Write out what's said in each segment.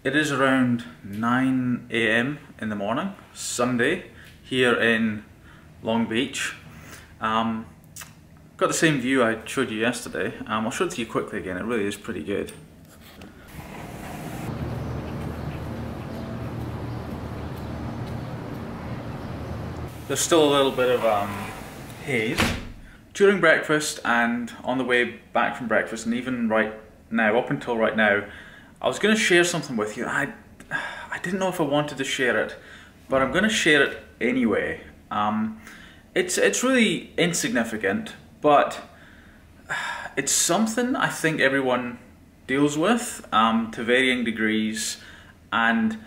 It is around 9 AM in the morning, Sunday, here in Long Beach. Got the same view I showed you yesterday. I'll show it to you quickly again, it really is pretty good. There's still a little bit of haze. During breakfast and on the way back from breakfast, and even right now, up until right now, I was going to share something with you. I didn't know if I wanted to share it, but I'm going to share it anyway. It's really insignificant, but it's something I think everyone deals with to varying degrees, and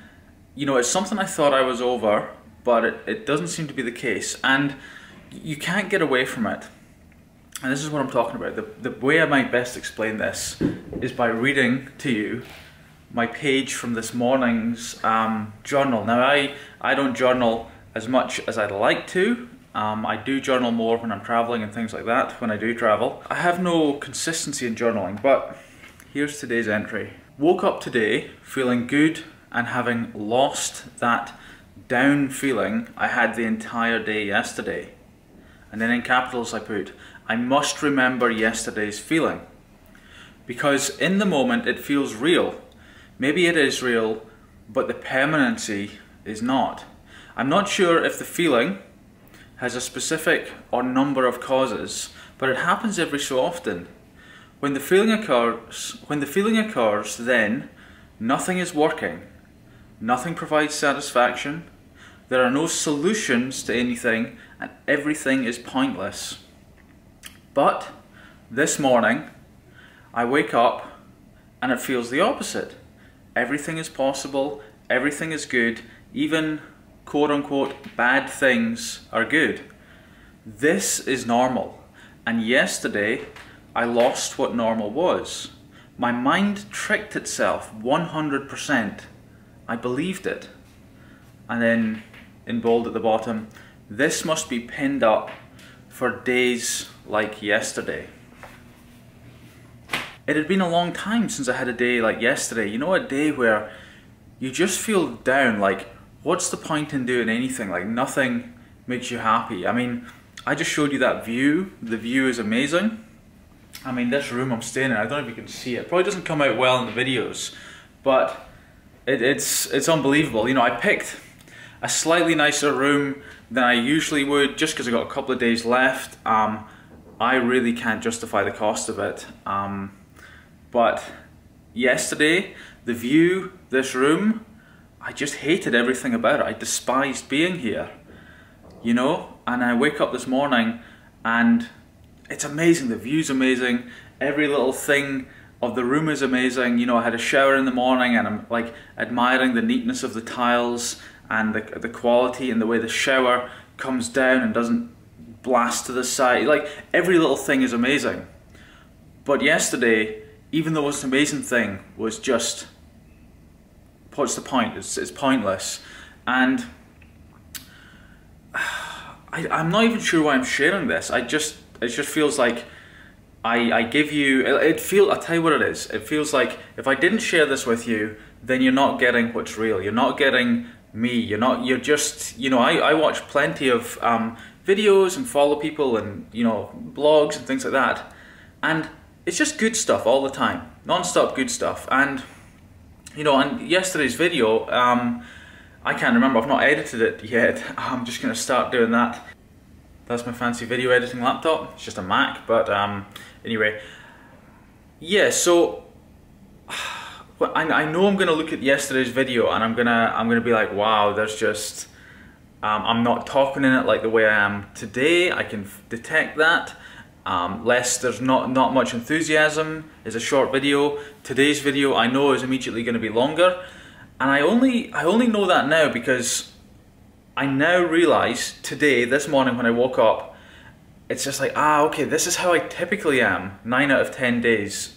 you know, it's something I thought I was over, but it doesn't seem to be the case, and you can't get away from it. And this is what I'm talking about. The way I might best explain this is by reading to you my page from this morning's journal. Now I don't journal as much as I'd like to. I do journal more when I'm traveling and things like that, when I do travel. I have no consistency in journaling, but here's today's entry. Woke up today feeling good and having lost that down feeling I had the entire day yesterday. And then in capitals I put, I must remember yesterday's feeling. Because in the moment it feels real. Maybe it is real, but the permanency is not. I'm not sure if the feeling has a specific or number of causes, but it happens every so often. When the feeling occurs, then nothing is working. Nothing provides satisfaction. There are no solutions to anything, and everything is pointless. But this morning, I wake up and it feels the opposite. Everything is possible, everything is good, even quote-unquote bad things are good. This is normal, and yesterday I lost what normal was. My mind tricked itself 100%. I believed it. And then in bold at the bottom, this must be pinned up for days like yesterday. It had been a long time since I had a day like yesterday. You know, a day where you just feel down, like what's the point in doing anything? Like nothing makes you happy. I mean, I just showed you that view. The view is amazing. I mean, this room I'm staying in, I don't know if you can see it. Probably doesn't come out well in the videos, but it's unbelievable. You know, I picked a slightly nicer room than I usually would just because I got a couple of days left. I really can't justify the cost of it. But yesterday, the view, this room, I just hated everything about it. I despised being here, you know? And I wake up this morning and it's amazing. The view's amazing. Every little thing of the room is amazing. You know, I had a shower in the morning and I'm like admiring the neatness of the tiles and the quality and the way the shower comes down and doesn't blast to the side. Like every little thing is amazing. But yesterday, even the most amazing thing was just, what's the point? It's pointless. And I'm not even sure why I'm sharing this. It just feels like I give you, I'll tell you what it is. It feels like if I didn't share this with you, then you're not getting what's real. You're not getting me. You're just, you know, I watch plenty of videos and follow people and, you know, blogs and things like that. And it's just good stuff all the time, non-stop good stuff. And you know, on yesterday's video, I can't remember, I've not edited it yet. I'm just going to start doing that. That's my fancy video editing laptop. It's just a Mac, but anyway. Yeah, so I know I'm going to look at yesterday's video and I'm gonna be like, wow, there's just I'm not talking in it like the way I am today. I can detect that. There's not much enthusiasm. It's a short video. Today's video I know is immediately going to be longer, and I only know that now because I now realise today, this morning when I woke up, it's just like, okay, this is how I typically am 9 out of 10 days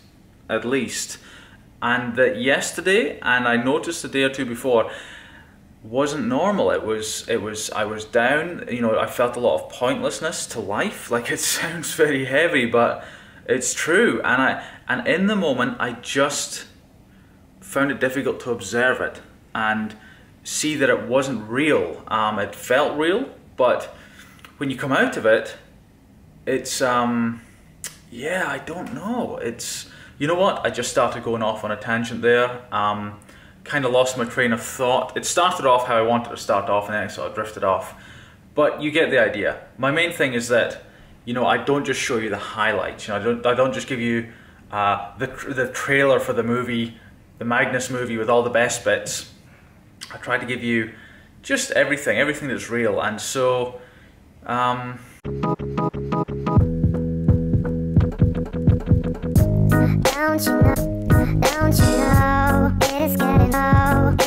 at least. And that yesterday, and I noticed a day or two before, wasn't normal. I was down, you know, I felt a lot of pointlessness to life. Like, it sounds very heavy, but it's true. And in the moment I just found it difficult to observe it and see that it wasn't real. It felt real, but when you come out of it, it's, yeah, I don't know. It's, you know what? I just started going off on a tangent there. Kind of lost my train of thought. It started off how I wanted to start off and then I sort of drifted off. But you get the idea. My main thing is that, you know, I don't just show you the highlights. You know, I don't just give you the trailer for the movie, the Magnus movie with all the best bits. I try to give you just everything that's real. And so, Don't you know, it is getting hard,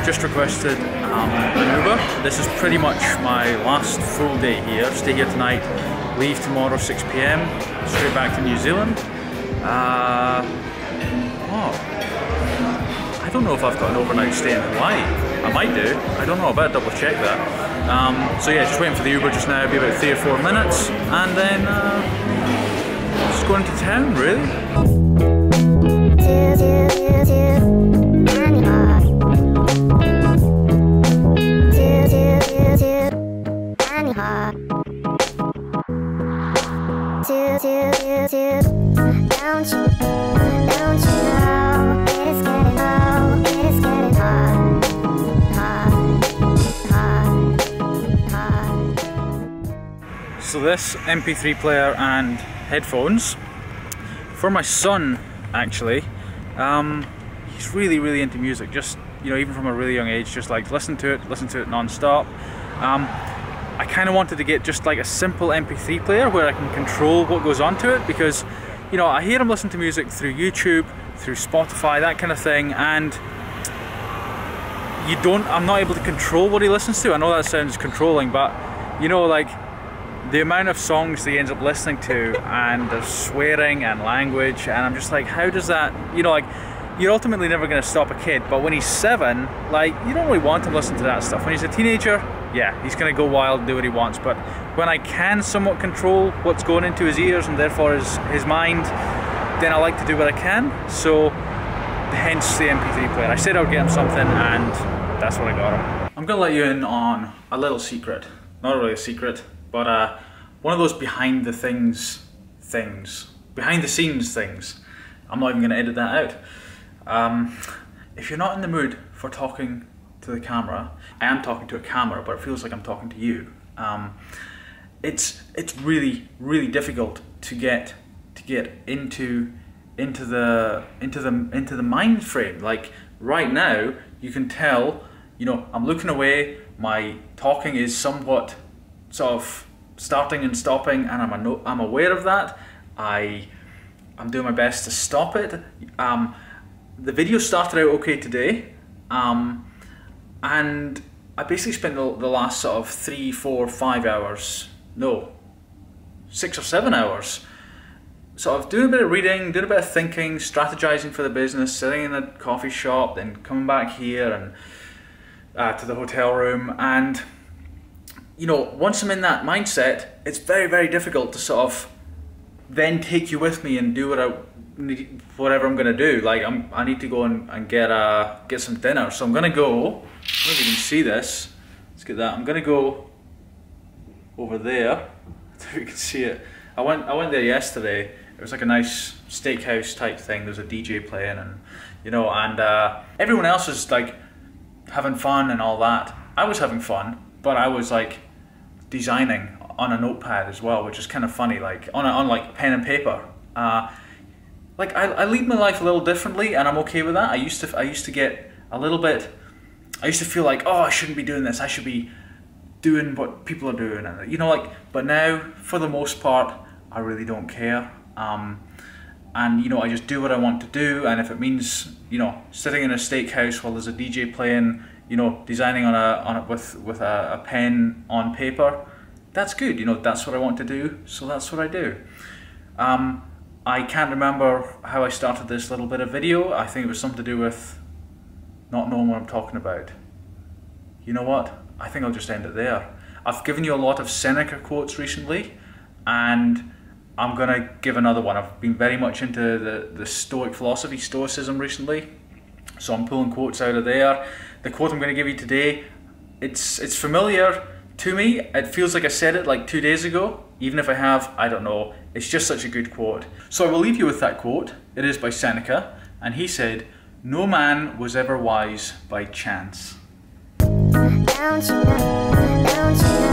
Just requested an Uber. This is pretty much my last full day here. Stay here tonight, leave tomorrow 6 PM, straight back to New Zealand. I don't know if I've got an overnight stay in Hawaii. I might do. I don't know. I better double check that. So yeah, just waiting for the Uber just now. It'll be about 3 or 4 minutes, and then just going to town, really. So this MP3 player and headphones, for my son actually, he's really into music, just, you know, even from a really young age, just like listen to it non-stop. I kind of wanted to get just like a simple MP3 player where I can control what goes onto it, because, you know, I hear him listen to music through YouTube, through Spotify, that kind of thing, and I'm not able to control what he listens to. I know that sounds controlling, but, you know, like, the amount of songs that he ends up listening to, and there's swearing and language, and I'm just like, how does that, you know, like, you're ultimately never going to stop a kid, but when he's 7, like, you don't really want him listening to that stuff. When he's a teenager, yeah, he's going to go wild and do what he wants, but when I can somewhat control what's going into his ears and therefore his mind, then I like to do what I can. So hence the MP3 player. I said I would get him something, and that's what I got him. I'm going to let you in on a little secret. Not really a secret, but one of those behind the scenes things. I'm not even going to edit that out. If you're not in the mood for talking to the camera, I am talking to a camera, but it feels like I'm talking to you. It's really difficult to get into the mind frame. Like right now, you can tell, you know, I'm looking away. My talking is somewhat sort of starting and stopping, and I'm aware of that. I'm doing my best to stop it. The video started out okay today, and I basically spent the last sort of 3, 4, 5 hours, no, 6 or 7 hours, sort of doing a bit of reading, doing a bit of thinking, strategizing for the business, sitting in a coffee shop, then coming back here and to the hotel room. And you know, once I'm in that mindset, it's very difficult to sort of then take you with me and do whatever I'm gonna do. Like I need to go and get some dinner. So I'm gonna go. I don't know if you can see this. Let's get that. I'm gonna go over there. I don't know if you can see it. I went there yesterday. It was like a nice steakhouse type thing. There's a DJ playing, and you know, and everyone else is like having fun and all that. I was having fun, but I was like designing on a notepad as well, which is kind of funny, like on like pen and paper. Like I lead my life a little differently, and I'm okay with that. I used to get a little bit. I used to feel like, oh, I shouldn't be doing this. I should be doing what people are doing, and you know, like. But now, for the most part, I really don't care. And you know, I just do what I want to do, and if it means, you know, sitting in a steakhouse while there's a DJ playing, you know, designing with a pen on paper, that's good. You know, that's what I want to do, so that's what I do. I can't remember how I started this little bit of video. I think it was something to do with not knowing what I'm talking about. You know what? I think I'll just end it there. I've given you a lot of Seneca quotes recently, and I'm gonna give another one. I've been very much into the Stoic philosophy, Stoicism recently, so I'm pulling quotes out of there. The quote I'm gonna give you today, it's familiar to me. It feels like I said it like 2 days ago, even if I have, I don't know. It's just such a good quote. So I will leave you with that quote. It is by Seneca, and he said, "No man was ever wise by chance." Down tonight, down tonight.